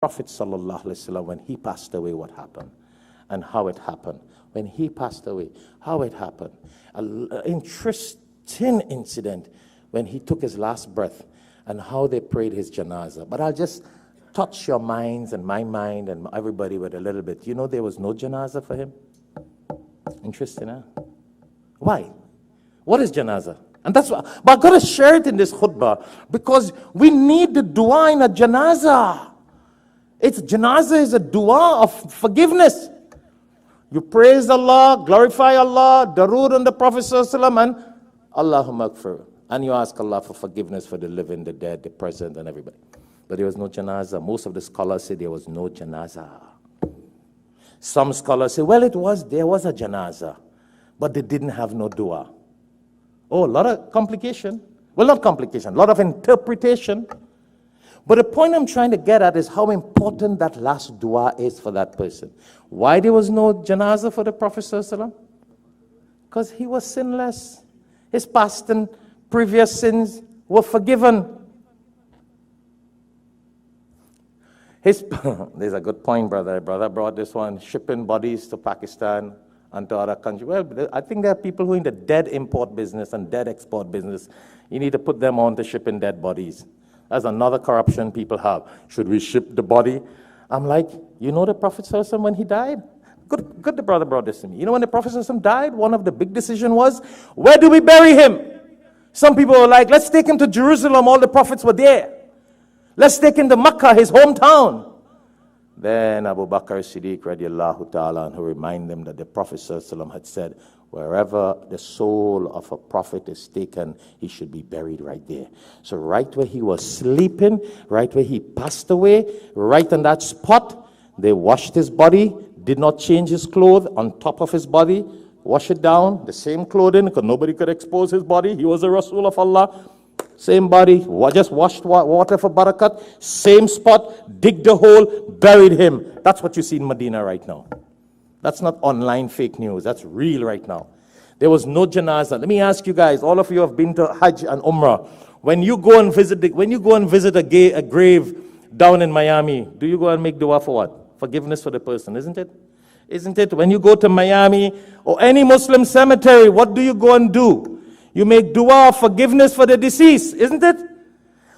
Prophet sallallahu alaihi wasallam, when he passed away, what happened and how it happened. When he passed away, how it happened. An interesting incident when he took his last breath and how they prayed his janazah. But I'll just touch your minds and my mind and everybody with a little bit. You know there was no janazah for him? Interesting, huh? Why? What is janazah? And that's why, but I've got to share it in this khutbah because we need the dua in a janazah. Janazah is a dua of forgiveness. You praise Allah, glorify Allah, darood on the Prophet ﷺ, and Allahumma akfir. And you ask Allah for forgiveness for the living, the dead, the present, and everybody. But there was no janazah. Most of the scholars say there was no janazah. Some scholars say, well, there was a janazah, but they didn't have no dua. Oh, a lot of complication. Well, not complication, a lot of interpretation. But the point I'm trying to get at is how important that last dua is for that person. Why there was no janazah for the Prophet ﷺ? Because he was sinless. His past and previous sins were forgiven. There's a good point, brother. Brother brought this one, shipping bodies to Pakistan and to other countries. Well, I think there are people who are in the dead import business and dead export business. You need to put them on to shipping dead bodies. That's another corruption people have. Should we ship the body? I'm like, you know the Prophet ﷺ when he died? Good the brother brought this to me. You know when the Prophet ﷺ died, one of the big decisions was, where do we bury him? Some people were like, let's take him to Jerusalem, all the prophets were there. Let's take him to Makkah, his hometown. Then Abu Bakr Siddiq radiallahu ta'ala, who remind them that the Prophet ﷺ had said, wherever the soul of a prophet is taken, he should be buried right there. So right where he was sleeping, right where he passed away, right on that spot, they washed his body, did not change his clothes on top of his body, wash it down, the same clothing, because nobody could expose his body. He was a Rasul of Allah. Same body, just washed water for barakat, same spot, dig the hole, buried him. That's what you see in Medina right now. That's not online fake news, that's real right now. There was no janazah. Let me ask you guys, all of you have been to Hajj and Umrah. When you go and visit a grave down in Miami, do you go and make dua for what? Forgiveness for the person, isn't it? Isn't it? When you go to Miami or any Muslim cemetery, what do you go and do? You make dua of forgiveness for the deceased, isn't it?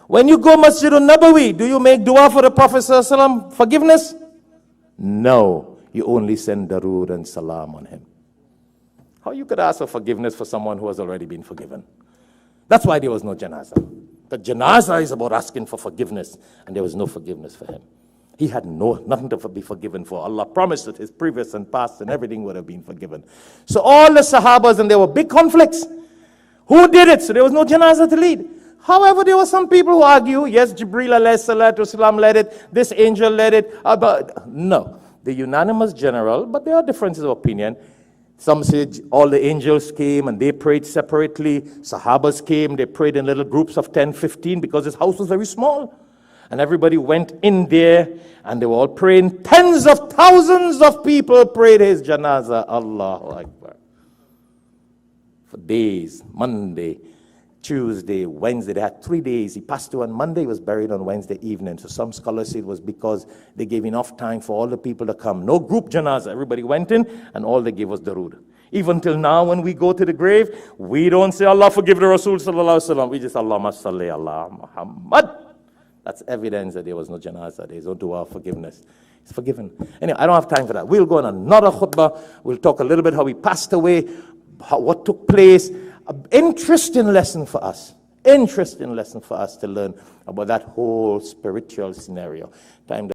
When you go Masjid al-Nabawi, do you make dua for the Prophet ﷺ forgiveness? No, you only send darood and salam on him. How you could ask for forgiveness for someone who has already been forgiven? That's why there was no janazah. The janazah is about asking for forgiveness, and there was no forgiveness for him. He had nothing to be forgiven for. Allah promised that his previous and past and everything would have been forgiven. So all the Sahabas, and there were big conflicts. Who did it? So there was no janazah to lead. However, there were some people who argue, yes, Jibreel alayhi salatu wasalam led it, this angel led it. But no, the unanimous general, but there are differences of opinion. Some say all the angels came and they prayed separately. Sahabas came, they prayed in little groups of 10, 15 because his house was very small. And everybody went in there and they were all praying. Tens of thousands of people prayed his janazah. Allahu Akbar. For days, Monday, Tuesday, Wednesday. They had 3 days. He passed away on Monday, he was buried on Wednesday evening. So some scholars say it was because they gave enough time for all the people to come. No group janazah. Everybody went in and all they gave was darood. Even till now, when we go to the grave, we don't say, Allah forgive the Rasul sallallahu alaihi wasallam. We just, Allahumma salli ala Muhammad. That's evidence that there was no janazah. There's no dua of forgiveness. It's forgiven. Anyway, I don't have time for that. We'll go on another khutbah. We'll talk a little bit how he passed away, what took place. An interesting lesson for us. Interesting lesson for us to learn about that whole spiritual scenario. Time